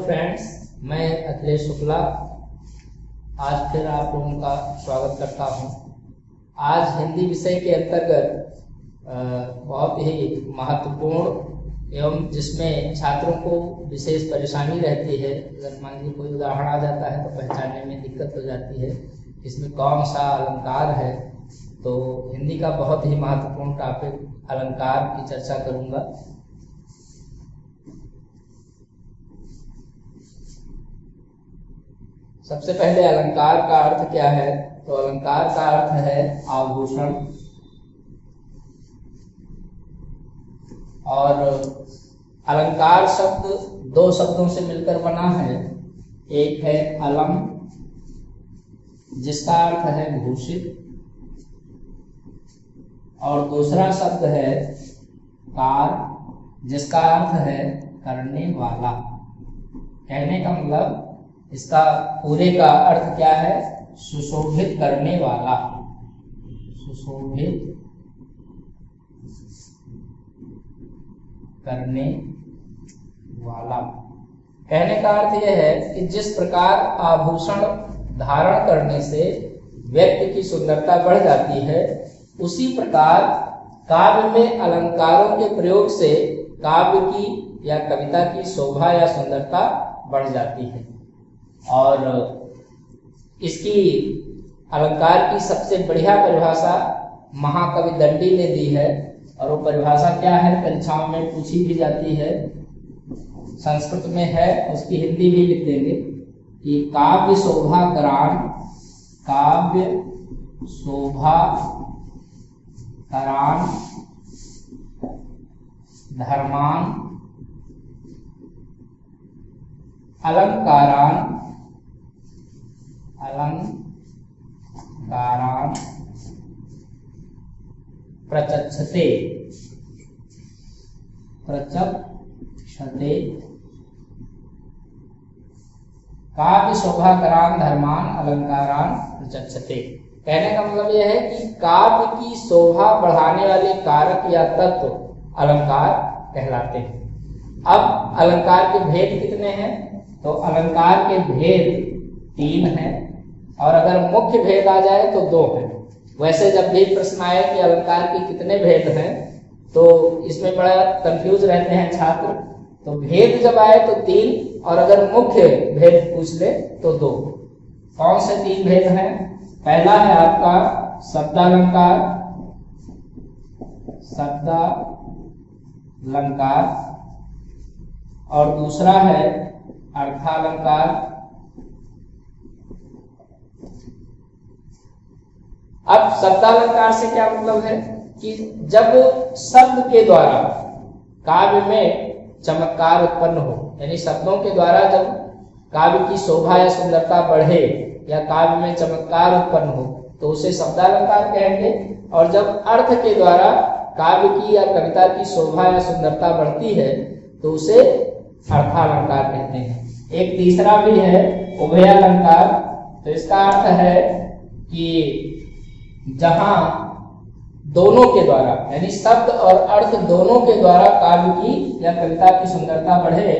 Friends, मैं अखिलेश शुक्ला आज फिर आप लोगों का स्वागत करता हूं। आज हिंदी विषय के अंतर्गत बहुत ही महत्वपूर्ण एवं जिसमें छात्रों को विशेष परेशानी रहती है। अगर मान लीजिए कोई उदाहरण आ जाता है तो पहचानने में दिक्कत हो जाती है, इसमें कौन सा अलंकार है। तो हिंदी का बहुत ही महत्वपूर्ण टॉपिक अलंकार की चर्चा करूंगा। सबसे पहले अलंकार का अर्थ क्या है? तो अलंकार का अर्थ है आभूषण। और अलंकार शब्द दो शब्दों से मिलकर बना है। एक है अलम, जिसका अर्थ है भूषित, और दूसरा शब्द है कार, जिसका अर्थ है करने वाला। कहने का मतलब इसका पूरे का अर्थ क्या है? सुशोभित करने वाला, सुशोभित करने वाला। कहने का अर्थ यह है कि जिस प्रकार आभूषण धारण करने से व्यक्ति की सुंदरता बढ़ जाती है, उसी प्रकार काव्य में अलंकारों के प्रयोग से काव्य की या कविता की शोभा या सुंदरता बढ़ जाती है। और इसकी अलंकार की सबसे बढ़िया परिभाषा महाकवि दंडी ने दी है। और वो परिभाषा क्या है? परीक्षाओं में पूछी भी जाती है, संस्कृत में है, उसकी हिंदी भी लिख देंगे कि काव्य शोभा करान, काव्य शोभा करान धर्मान अलंकारान प्रचक्षते काव्य शोभाकरान धर्मान अलंकारान प्रचक्षते। कहने का मतलब यह है कि काव्य की शोभा बढ़ाने वाले कारक या तत्व अलंकार कहलाते हैं। अब अलंकार के भेद कितने हैं? तो अलंकार के भेद 3 हैं, और अगर मुख्य भेद आ जाए तो 2 हैं। वैसे जब भी प्रश्न आए कि अलंकार के कितने भेद हैं, तो इसमें बड़ा कंफ्यूज रहते हैं छात्र। तो भेद जब आए तो 3, और अगर मुख्य भेद पूछ ले तो 2। कौन से 3 भेद हैं? पहला है आपका शब्दालंकार, और दूसरा है अर्थालंकार। अब शब्दालंकार से क्या मतलब है कि जब शब्द के द्वारा काव्य में चमत्कार उत्पन्न हो, यानी शब्दों के द्वारा जब काव्य की शोभा या सुंदरता बढ़े या काव्य में चमत्कार उत्पन्न हो तो उसे शब्दालंकार कहेंगे। और जब अर्थ के द्वारा काव्य की या कविता की शोभा या सुंदरता बढ़ती है तो उसे अर्थालंकार कहते हैं। एक तीसरा भी है उभयालंकार। तो इसका अर्थ है कि जहां दोनों के द्वारा, यानी शब्द और अर्थ दोनों के द्वारा काव्य की या कविता की सुंदरता बढ़े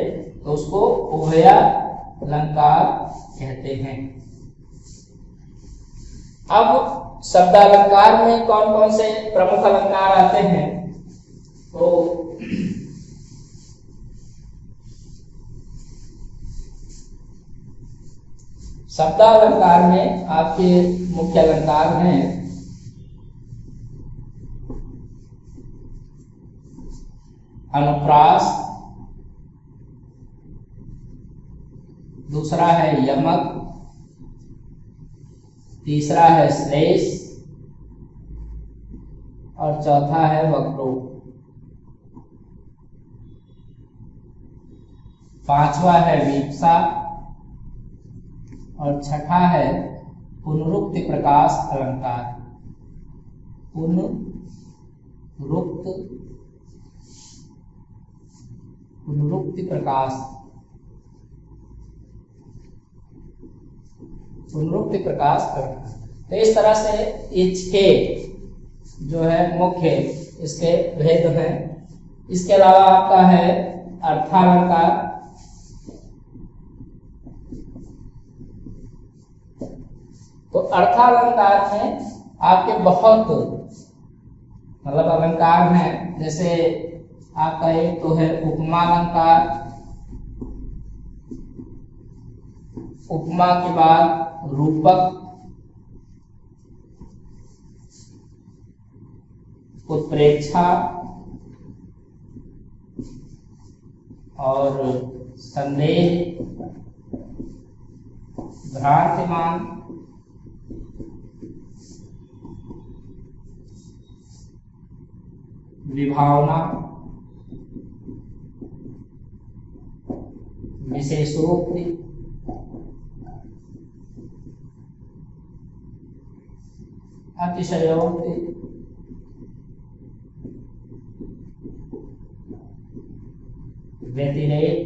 तो उसको उभयालंकार कहते हैं। अब शब्दालंकार में कौन कौन से प्रमुख अलंकार आते हैं? तो शब्दालंकार में आपके मुख्य अलंकार हैं अनुप्रास, दूसरा है यमक, तीसरा है श्लेष, और चौथा है वक्रो। 5वां है वीप्सा, और छठा है पुनरुक्ति प्रकाश अलंकार। पुनरुक्ति प्रकाश अलंकार। तो इस तरह से ये 6 जो है मुख्य इसके भेद हैं। इसके अलावा आपका है अर्थालंकार, तो अर्थालंकार में आपके बहुत मतलब अलंकार हैं। जैसे आपका एक तो है उपमा अलंकार, उपमा के बाद रूपक, उत्प्रेक्षा और संदेह, भ्रांतिमान, विभावना, विशेषोक्ति, अतिशयोक्ति, व्यतिरेक,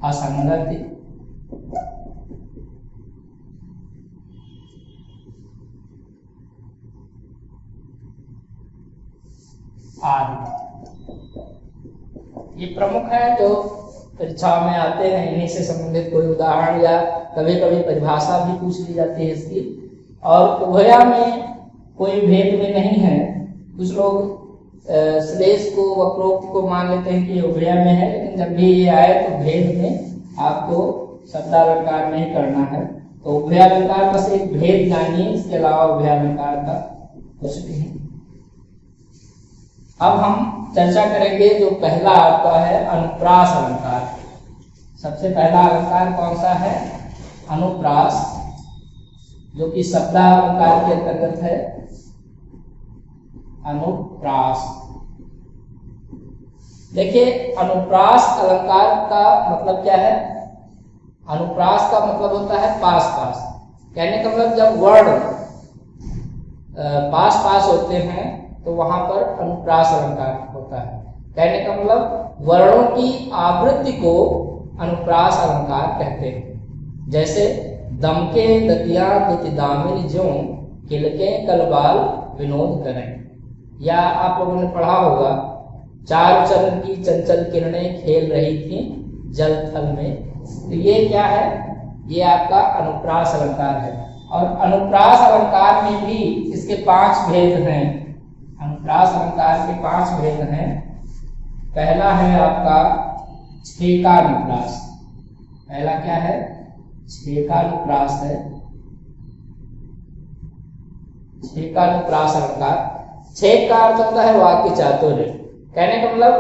असंगति, आदि। ये प्रमुख है जो परीक्षा में आते हैं। इन्हीं से संबंधित कोई उदाहरण या कभी कभी परिभाषा भी पूछ ली जाती है इसकी। और उभया में कोई भेद में नहीं है। कुछ लोग श्लेष को वक्रोक्त को मान लेते हैं कि उभया में है, लेकिन जब भी ये आए तो भेद में आपको शब्दालंकार नहीं करना है। तो उभयालंकार बस एक भेद जानिए, इसके अलावा उभयालंकार का कुछ नहीं। अब हम चर्चा करेंगे जो पहला आपका है अनुप्रास अलंकार। सबसे पहला अलंकार कौन सा है? अनुप्रास, जो कि शब्दालंकार के अंतर्गत है। अनुप्रास, देखिए अनुप्रास अलंकार का मतलब क्या है? अनुप्रास का मतलब होता है पास पास। कहने का मतलब जब वर्ण पास पास होते हैं तो वहां पर अनुप्रास अलंकार होता है। कहने का मतलब वर्णों की आवृत्ति को अनुप्रास अलंकार कहते हैं। जैसे दमके दतिया दुति दामिनी ज्यों किलके कलबाल विनोद करें, या आप लोगों ने पढ़ा होगा चार चरण की चंचल किरणें खेल रही थी जल थल में। तो ये क्या है? ये आपका अनुप्रास अलंकार है। और अनुप्रास अलंकार में भी इसके 5 भेद हैं। अनुप्रास अलंकार के 5 भेद हैं। पहला है आपका छेकानुप्रास। पहला क्या है? छेकानुप्रास है। छेकानुप्रास अलंकार। छेक का अर्थ होता है वाक्य चातुर्य। कहने का मतलब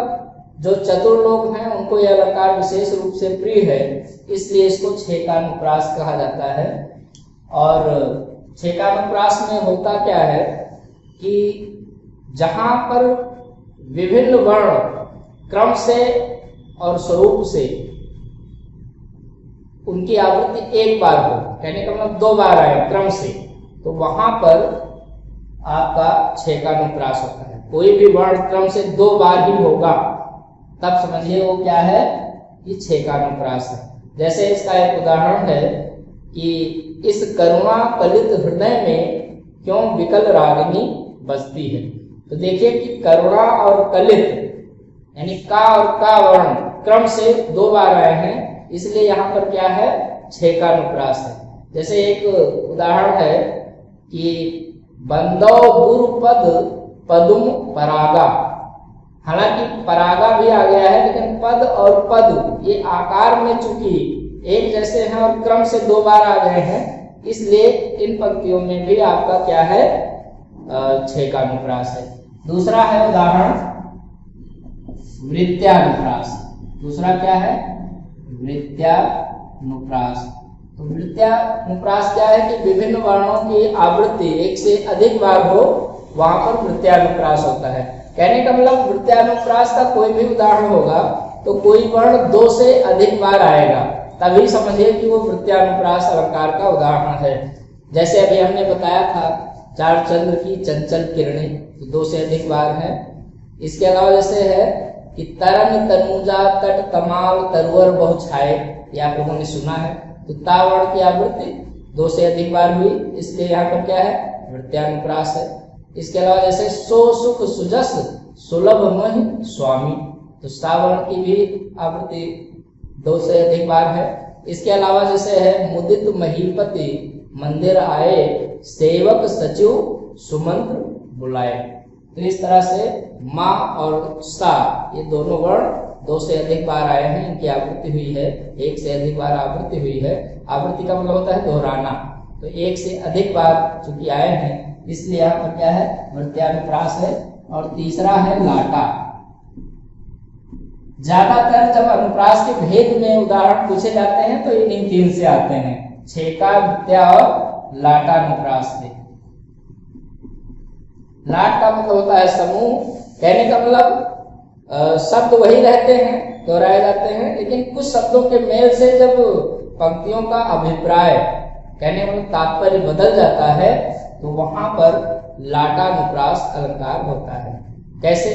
जो चतुर लोग हैं उनको यह अलंकार विशेष रूप से प्रिय है, इसलिए इसको छेकानुप्रास कहा जाता है। और छेकानुप्रास में होता क्या है कि जहां पर विभिन्न वर्ण क्रम से और स्वरूप से उनकी आवृत्ति एक बार हो, कहने का मतलब 2 बार आए क्रम से, तो वहां पर आपका छेकानुप्रास होता है। कोई भी वर्ण क्रम से 2 बार ही होगा तब समझिए वो क्या है? ये छेकानुप्रास है। जैसे इसका एक उदाहरण है कि इस करुणा कलित हृदय में क्यों विकल रागिनी बसती है। तो देखिए कि करुणा और कलित यानी का और का वर्ण क्रम से 2 बार आए हैं, इसलिए यहाँ पर क्या है? छेकानुप्रास है। जैसे एक उदाहरण है कि बंदो गुरुपद पदुम परागा। हालांकि परागा भी आ गया है, लेकिन पद और पद ये आकार में चूंकि एक जैसे हैं और क्रम से 2 बार आ गए हैं, इसलिए इन पंक्तियों में भी आपका क्या है? छेकानुप्रास है। दूसरा है उदाहरण वृत्यानुप्रास। दूसरा क्या है? वृत्यानुप्रास। तो वृत्यानुप्रास क्या है कि विभिन्न वर्णों की आवृत्ति एक से अधिक बार हो, वहां पर वृत्यानुप्रास होता है। कहने का मतलब वृत्यानुप्रास का कोई भी उदाहरण होगा तो कोई वर्ण 2 से अधिक बार आएगा, तभी समझिए कि वो वृत्यानुप्रास अलंकार का उदाहरण है। जैसे अभी हमने बताया था चार चंद्र की चंचल किरणें, तो 2 से अधिक बार है। इसके अलावा जैसे है कि तरन तनुजा तट तमाल तरुवर बहु छाए, ये आप लोगों ने सुना है। तो ता वर्ण की आवृत्ति 2 से अधिक बार हुई, इसलिए यहाँ पर क्या है? वृत्यानुप्रास है। इसके अलावा जैसे सो सुख सुजस सुलभ मोहि स्वामी, तो सा वर्ण की भी आवृत्ति 2 से अधिक बार है। इसके अलावा जैसे है मुदित महीपति मंदिर आए, सेवक सचिव सुमंत्र बुलाए। तो इस तरह से माँ और सा ये दोनों वर्ण 2 से अधिक बार आए हैं, इनकी आवृत्ति हुई है, 1 से अधिक बार आवृत्ति हुई है। आवृत्ति का मतलब होता है दोहराना, तो 1 से अधिक बार चूंकि आए हैं इसलिए यहाँ पर क्या है, वृत्त्यानुप्रास है। और तीसरा है लाटा। ज्यादातर जब अनुप्रास के भेद में उदाहरण पूछे जाते हैं तो इन 3 से आते हैं, छेका, वृत्त्या और लाटानुप्रास से। लाट का मतलब होता है समूह, कहने का मतलब शब्द वही रहते हैं, दोहराए जाते हैं, लेकिन कुछ शब्दों के मेल से जब पंक्तियों का अभिप्राय, कहने का मतलब तात्पर्य बदल जाता है तो वहां पर लाटानुप्रास अलंकार होता है। कैसे?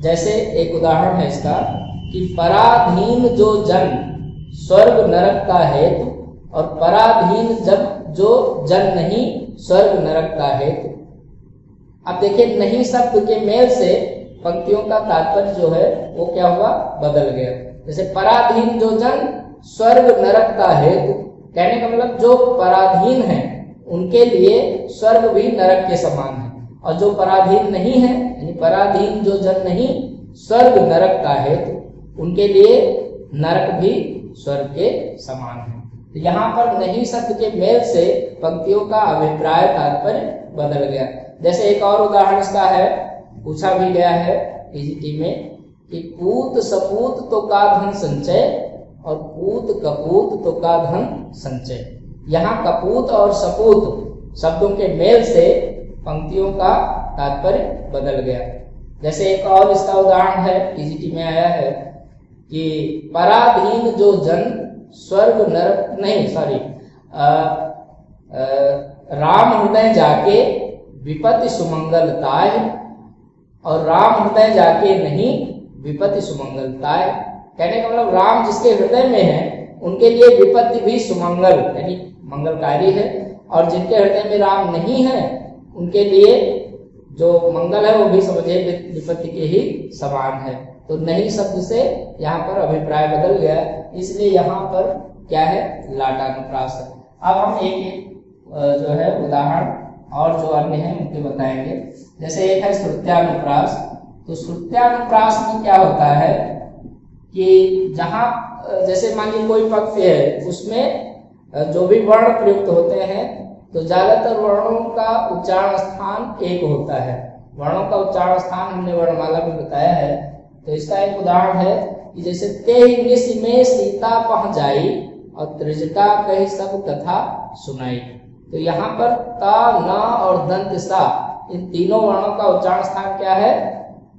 जैसे एक उदाहरण है इसका कि पराधीन जो जन स्वर्ग नरक का हेतु, और पराधीन जब जो जन नहीं स्वर्ग नरक का हेतु। अब देखिए नहीं शब्द के मेल से पंक्तियों का तात्पर्य जो है वो क्या हुआ, बदल गया। जैसे पराधीन जो जन स्वर्ग नरक का हेतु, कहने का मतलब जो पराधीन है उनके लिए स्वर्ग भी नरक के समान है, और जो पराधीन नहीं है यानी पराधीन जो जन नहीं स्वर्ग नरक का हेतु, उनके लिए नरक भी स्वर्ग के समान है। तो यहाँ पर नहीं शब्द के मेल से पंक्तियों का अभिप्राय तात्पर्य बदल गया। जैसे एक और उदाहरण इसका है, पूछा भी गया है टीजीटी में कि पूत सपूत तो का धन संचय, और पूत कपूत तो का धन संचय। यहाँ कपूत और सपूत शब्दों के मेल से पंक्तियों का तात्पर्य बदल गया। जैसे एक और इसका उदाहरण है, टीजीटी में आया है कि पराधीन जो जन स्वर्ग नरक नहीं राम हृदय जाके विपत्ति सुमंगलताय, और राम हृदय जाके नहीं विपत्ति सुमंगलताय। कहने का मतलब राम जिसके हृदय में है उनके लिए विपत्ति भी सुमंगल यानी मंगलकारी है, और जिनके हृदय में राम नहीं है उनके लिए जो मंगल है वो भी समझिए विपत्ति के ही समान है। तो नहीं शब्द से यहाँ पर अभिप्राय बदल गया, इसलिए यहाँ पर क्या है, लाटानुप्रास है। अब हम एक जो है उदाहरण और जो अन्य हैं उनके बताएंगे। जैसे एक है श्रुत्यानुप्रास। तो श्रुत्यानुप्रास में क्या होता है कि जहाँ जैसे मान लीजिए कोई पंक्ति है उसमें जो भी वर्ण प्रयुक्त होते हैं तो ज्यादातर वर्णों का उच्चारण स्थान एक होता है। वर्णों का उच्चारण स्थान हमने वर्णमाला में बताया है। तो इसका एक उदाहरण है कि जैसे ते निस में सीता पहुंच जाई, और त्रिजटा कही सब कथा सुनाई। तो यहाँ पर ता, न और दंत सा इन तीनों वर्णों का उच्चारण स्थान क्या है,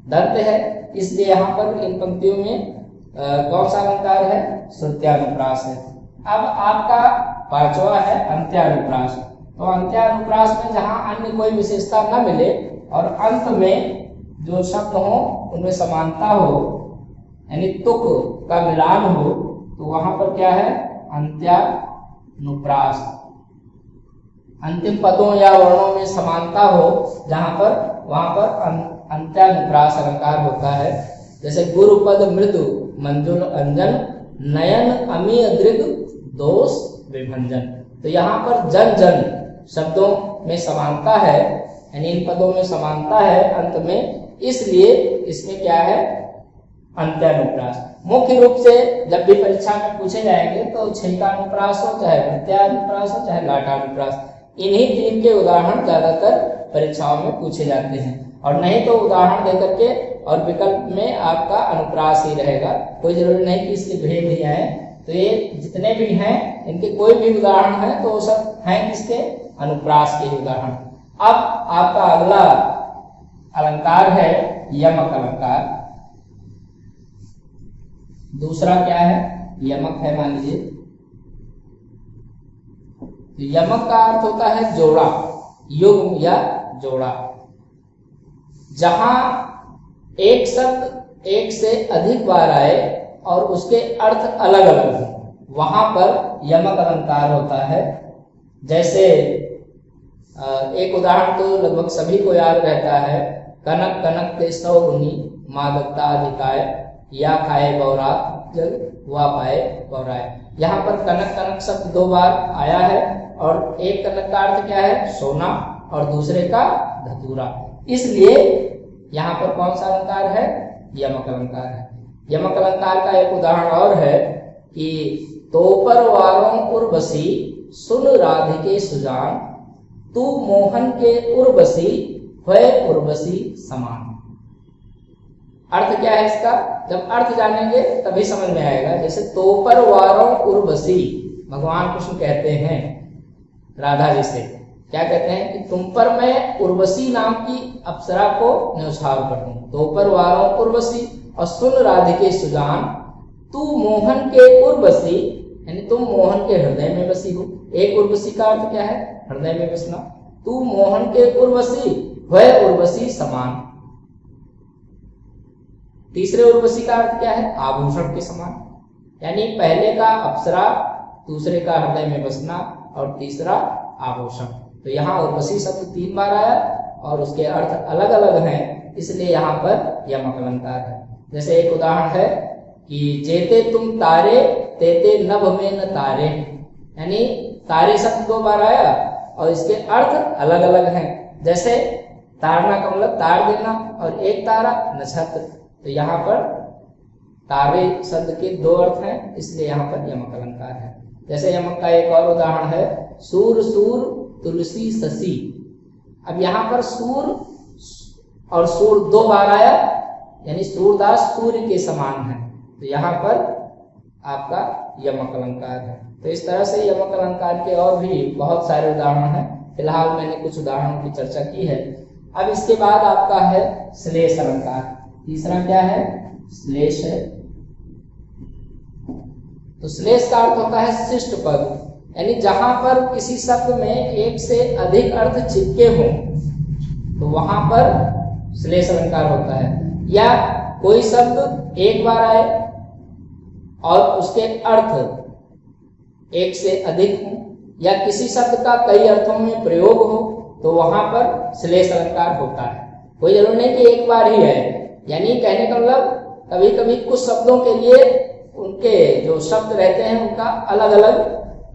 दंत है। इसलिए यहाँ पर इन पंक्तियों में कौन सा अलंकार है, श्रुत्यानुप्रास है। अब आपका 5वां है अंत्यानुप्रास। तो अंत्यानुप्रास में जहाँ अन्य कोई विशेषता न मिले और अंत में जो शब्द हो उनमें समानता हो यानी तुक का मिलान हो, तो वहां पर क्या है, अंत्यानुप्रास। अंतिम पदों या वर्णों में समानता हो जहां पर, वहां पर अंत्यानुप्रास अलंकार होता है। जैसे गुरुपद मृदु मंजुल अंजन, नयन अमीय दृग दोष विभंजन। तो यहाँ पर जन जन शब्दों में समानता है यानी इन पदों में समानता है अंत में, इसलिए इसमें क्या है, अंत्यानुप्रास। मुख्य रूप से जब भी परीक्षा में पूछे जाएंगे तो छेकानुप्रास हो, चाहे वृत्त्यानुप्रास हो, चाहे लाटानुप्रास, इन्हीं 3 के उदाहरण ज्यादातर परीक्षाओं में पूछे जाते हैं। और नहीं तो उदाहरण देकर के और विकल्प में आपका अनुप्रास ही रहेगा, कोई जरूरी नहीं कि इसके भेद ही आए। तो ये जितने भी हैं इनके कोई भी उदाहरण है तो वो सब हैं किसके, अनुप्रास के उदाहरण। अब आपका अगला अलंकार है यमक अलंकार। दूसरा क्या है, यमक है मान लीजिए। तो यमक का अर्थ होता है जोड़ा, युग्म या जोड़ा। जहां एक शब्द एक से अधिक बार आए और उसके अर्थ अलग अलग हो, वहां पर यमक अलंकार होता है। जैसे एक उदाहरण तो लगभग सभी को याद रहता है, कनक कनक ते सौ गुनी मादकता अधिकाय। या खाए बौरा जल, हुआ पाए बौराए। यहाँ पर कनक कनक शब्द 2 बार आया है और एक कनक का अर्थ क्या है? सोना, और दूसरे का धतूरा। इसलिए यहाँ पर कौन सा अलंकार है? यमक अलंकार है। यमक अलंकार का एक उदाहरण और है कि तोपर वारों उर्वशी सुन राधिके सुजान, तू मोहन के उर्वशी हुए उर्वशी समान। अर्थ क्या है इसका? जब अर्थ जानेंगे तभी समझ में आएगा। जैसे तोपर वारों उर्वशी, भगवान कृष्ण कहते हैं राधा जी से, क्या कहते हैं कि तुम पर मैं उर्वशी नाम की अप्सरा को न्यौछावर कर दूं। तोपर वारों उर्वशी और सुन राधिके सुजान, तू मोहन के उर्वशी, यानी तुम मोहन के हृदय में बसी हो। एक उर्वशी का अर्थ क्या है? हृदय में बसना। तू मोहन के उर्वशी हुए उर्वशी समान। तीसरे उर्वशी का अर्थ क्या है? आभूषण के समान। यानी पहले का अप्सरा, दूसरे का हृदय में बसना और तीसरा आभूषण। तो यहाँ उर्वशी शब्द 3 बार आया और उसके अर्थ अलग अलग हैं, इसलिए यहाँ पर यमक अलंकार है। जैसे एक उदाहरण है कि जेते तुम तारे तेते नभ में न तारे, यानी तारे शब्द 2 बार आया और इसके अर्थ अलग अलग हैं। जैसे तारना का मतलब तार देना और एक तारा नक्षत्र। तो यहाँ पर तारे शब्द के 2 अर्थ हैं, इसलिए यहाँ पर यमक अलंकार है। जैसे यमक का एक और उदाहरण है सूर सूर तुलसी शशि। अब यहाँ पर सूर और सूर 2 बार आया, यानी सूरदास सूर्य के समान है। तो यहाँ पर आपका यमक अलंकार है। तो इस तरह से यमक अलंकार के और भी बहुत सारे उदाहरण हैं। फिलहाल मैंने कुछ उदाहरणों की चर्चा की है। अब इसके बाद आपका है श्लेष अलंकार। तीसरा क्या है? श्लेष है। तो श्लेष का अर्थ होता है शिष्ट पद, यानी जहां पर किसी शब्द में एक से अधिक अर्थ चिपके हों तो वहां पर श्लेष अलंकार होता है। या कोई शब्द एक बार आए और उसके अर्थ एक से अधिक हों, या किसी शब्द का कई अर्थों में प्रयोग हो तो वहां पर श्लेष अलंकार होता है। कोई जरूरी नहीं कि एक बार ही है, यानी कहने का मतलब कभी कभी कुछ शब्दों के लिए उनके जो शब्द रहते हैं उनका अलग अलग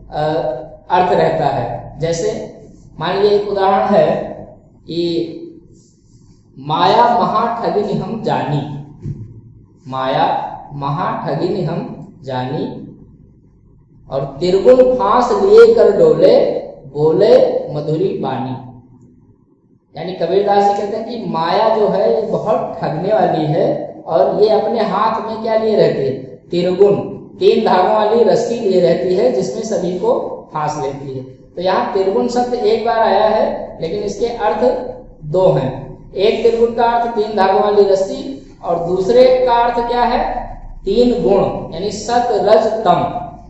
अर्थ रहता है। जैसे मान लीजिए एक उदाहरण है कि माया महा ठगिनी हम जानी, माया महा ठगिनी हम जानी, और तिरगुन फांस लिए कर डोले बोले मधुरी बानी। यानी कबीरदास जी कहते हैं कि माया जो है ये बहुत ठगने वाली है और ये अपने हाथ में क्या लिए रहती है? तिरगुन, 3 धागों वाली रस्सी लिए रहती है जिसमें सभी को फांस लेती है। तो यहाँ तिरगुन शब्द एक बार आया है लेकिन इसके अर्थ 2 हैं। एक तिरगुन का अर्थ 3 धागों वाली रस्सी और दूसरे का अर्थ क्या है? 3 गुण, यानी सत रज तम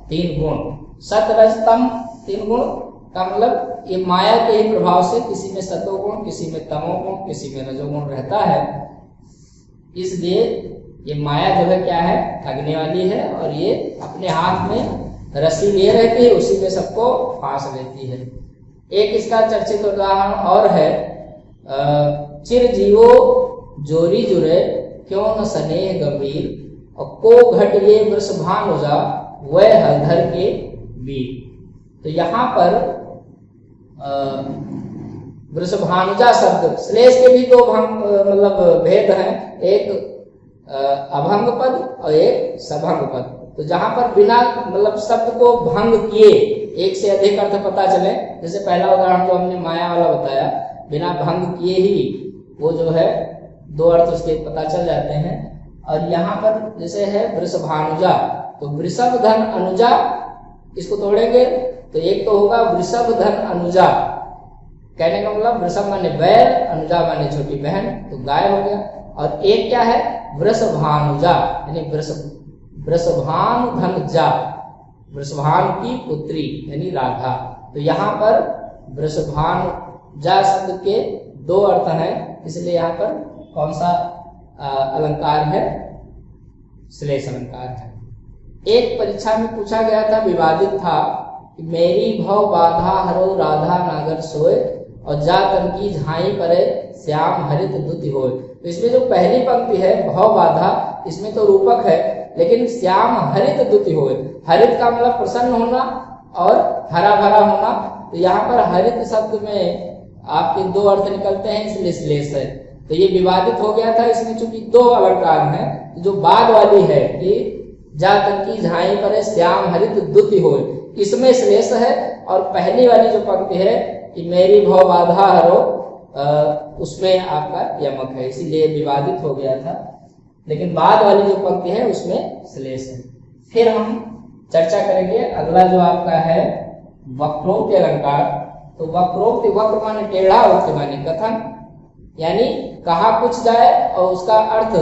3 गुण। सत रज तम 3 गुण का मतलब ये माया के ही प्रभाव से किसी में सतोगुण, किसी में तमोगुण, किसी में रजोगुण रहता है। इसलिए ये माया जो है क्या है? ठगने वाली है और ये अपने हाथ में रस्सी लिए रहती है, उसी में सबको फांस लेती है। एक इसका चर्चित उदाहरण और है चिर जीवो जोरी जुरे क्यों न स्नेह गंभीर, और को घट ये वृषभानुजा वह हरधर के वीर। तो यहाँ पर वृषभानुजा शब्द, श्लेष के भी 2 मतलब भेद हैं, एक अभंग पद और एक सभंग पद। तो जहां पर बिना मतलब शब्द को भंग किए एक से अधिक अर्थ पता चले, जैसे पहला उदाहरण जो हमने माया वाला बताया, बिना भंग किए ही वो जो है 2 अर्थ उसके पता चल जाते हैं। और यहाँ पर जैसे है वृषभानुजा, तो वृषभ धन अनुजा, इसको तोड़ेंगे तो एक तो होगा वृषभ धन अनुजा, कहने का मतलब वृषभ माने बैल, अनुजा माने छोटी बहन, तो गाय हो गया। और एक क्या है? वृषभानुजा, यानी वृषभानु धन जा, वृषभानु की पुत्री यानी राधा। तो यहाँ पर वृषभानुजा शब्द के 2 अर्थ हैं, इसलिए यहाँ पर कौन सा अलंकार है? श्लेष अलंकार है। एक परीक्षा में पूछा गया था, विवादित था कि मेरी भव बाधा हरो राधा नागर सोए, और जा तन की झाई परे श्याम हरित दुति होए। तो इसमें जो पहली पंक्ति है भव बाधा, इसमें तो रूपक है, लेकिन श्याम हरित द्युति होए, हरित का मतलब प्रसन्न होना और हरा भरा होना। तो यहाँ पर हरित शब्द में आपके दो अर्थ निकलते हैं, इसलिए श्लेष है। तो ये विवादित हो गया था, इसमें चूंकि दो अलंकार हैं। जो बाद वाली है कि जा तकी झाई पर श्याम हरित द्युति होए, इसमें श्लेष है। और पहली वाली जो पंक्ति है कि मेरी भव बाधा हरो, उसमें आपका यमक है, इसीलिए विवादित हो गया था। लेकिन बाद वाली जो पंक्ति है उसमें श्लेष है। फिर हम चर्चा करेंगे अगला जो आपका है वक्रोक्ति अलंकार। तो वक्रोक्ति, वक्र माने टेढ़ा, उक्ति माने कथन, यानी कहा कुछ जाए और उसका अर्थ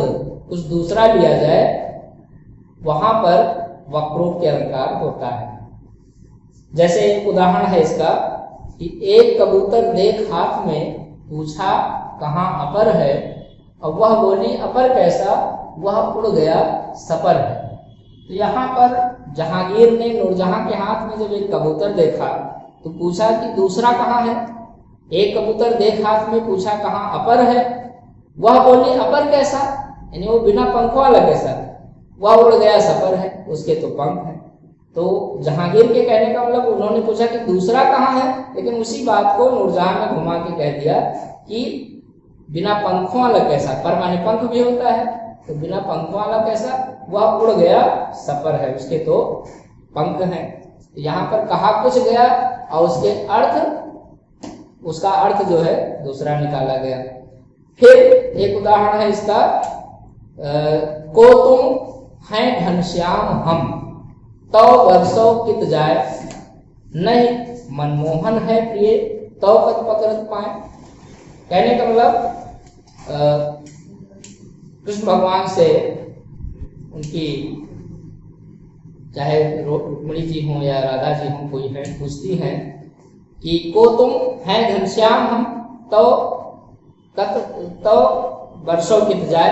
कुछ दूसरा लिया जाए, वहां पर वक्रोक्ति अलंकार होता है। जैसे एक उदाहरण है इसका कि एक कबूतर देख हाथ में, पूछा कहाँ अपर है, और वह बोली अपर कैसा, वह उड़ गया सपर है। तो यहाँ पर जहांगीर ने नूरजहां के हाथ में जब एक कबूतर देखा तो पूछा कि दूसरा कहाँ है। एक कबूतर देख हाथ में, पूछा कहाँ अपर है, वह बोली अपर कैसा, यानी वो बिना पंखों वाला कैसा, वह उड़ गया सपर है, उसके तो पंख है। तो जहांगीर के कहने का मतलब उन्होंने पूछा कि दूसरा कहाँ है, लेकिन उसी बात को नूरजहां में घुमा के कह दिया कि बिना पंखों वाला कैसा, पर माने पंख भी होता है, तो बिना पंखों वाला कैसा, वह उड़ गया सपर है, उसके तो पंख हैं। तो यहाँ पर कहा कुछ गया और उसके अर्थ, उसका अर्थ जो है दूसरा निकाला गया। फिर एक उदाहरण है इसका, को तुम हैं घनश्याम हम, तो वर्षों कित जाए, नहीं मनमोहन है प्रिय, तो कद पकड़त पाए। कहने का मतलब कृष्ण भगवान से उनकी, चाहे रुक्मिणी जी हों या राधा जी हों, कोई है, पूछती हैं कि को तुम हैं घनश्याम हम, तो वर्षों कित जाए,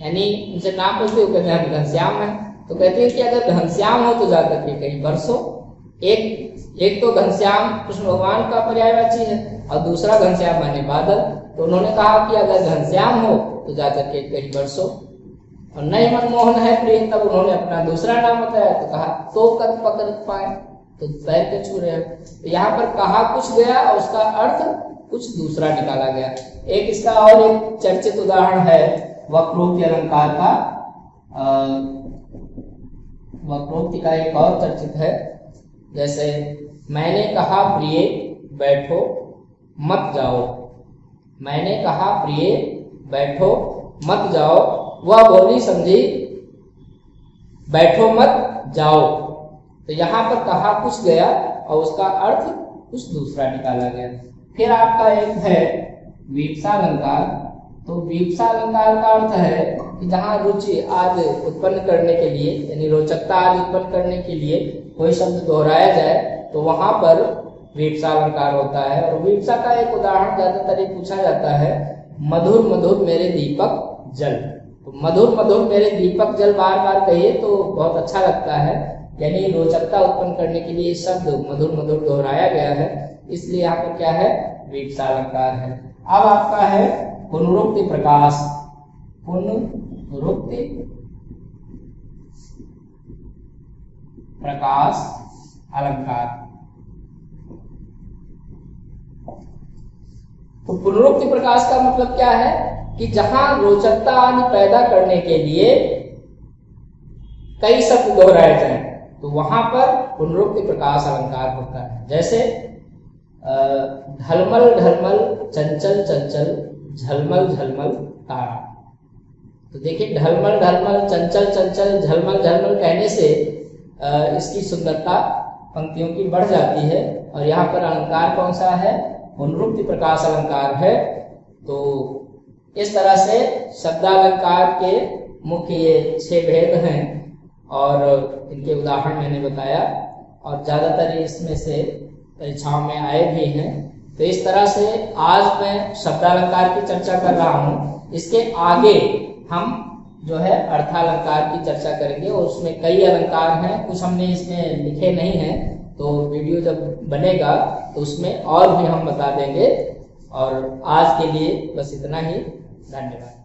यानी उनसे नाम पूछते हो, कहते हैं घनश्याम है। तो कहते हैं कि अगर घनश्याम हो तो जाकर के कहीं बरसो। एक तो घनश्याम कृष्ण भगवान का पर्यायवाची है और दूसरा घनश्याम माने बादल। तो उन्होंने कहा कि अगर घनश्याम हो तो जाकर के कहीं बरसो, और नहीं मनमोहन है प्रिय, तब उन्होंने अपना दूसरा नाम बताया, तो कहा तो कद पकड़त पाए, तो पैर के छू रहे हैं। तो यहाँ पर कहा कुछ गया और उसका अर्थ कुछ दूसरा निकाला गया। एक इसका और एक चर्चित उदाहरण है वक्रोक्ति अलंकार का। वक्रोक्ति का एक और चर्चित है, जैसे मैंने कहा प्रिय बैठो मत जाओ, मैंने कहा प्रिय बैठो मत जाओ, वह बोली समझी बैठो मत जाओ। तो यहाँ पर कहा कुछ गया और उसका अर्थ कुछ दूसरा निकाला गया। फिर आपका एक है वीप्सा अलंकार। तो वीप्सा अलंकार का अर्थ है कि जहाँ रुचि आदि उत्पन्न करने के लिए, यानी रोचकता आदि उत्पन्न करने के लिए कोई शब्द दोहराया जाए, तो वहां पर वीप्सा अलंकार होता है। और वीप्सा का एक उदाहरण ज्यादातर ये पूछा जाता है, मधुर मधुर मेरे दीपक जल। तो मधुर मधुर मेरे दीपक जल बार बार कहिए तो बहुत अच्छा लगता है, यानी रोचकता उत्पन्न करने के लिए शब्द मधुर मधुर दोहराया गया है, इसलिए यहाँ पर क्या है, वीप्सा अलंकार है। अब आपका है पुनरुक्ति प्रकाश। पुनरुक्ति प्रकाश अलंकार। तो पुनरुक्ति प्रकाश का मतलब क्या है कि जहां रोचकता आदि पैदा करने के लिए कई शब्द दोहराए जाए, तो वहां पर पुनरुक्ति प्रकाश अलंकार होता है। जैसे ढलमल ढलमल चंचल चंचल झलमल झलमल तारा। तो देखिए ढलमल ढलमल चंचल चंचल झलमल झलमल कहने से इसकी सुंदरता पंक्तियों की बढ़ जाती है। और यहाँ पर अलंकार कौन सा है, पुनरुक्ति प्रकाश अलंकार है। तो इस तरह से शब्दालंकार के मुख्य ये 6 भेद हैं और इनके उदाहरण मैंने बताया, और ज्यादातर इसमें से परीक्षाओं में आए भी हैं। तो इस तरह से आज मैं शब्दालंकार की चर्चा कर रहा हूँ। इसके आगे हम जो है अर्थालंकार की चर्चा करेंगे, और उसमें कई अलंकार हैं, कुछ हमने इसमें लिखे नहीं हैं। तो वीडियो जब बनेगा तो उसमें और भी हम बता देंगे। और आज के लिए बस इतना ही। धन्यवाद।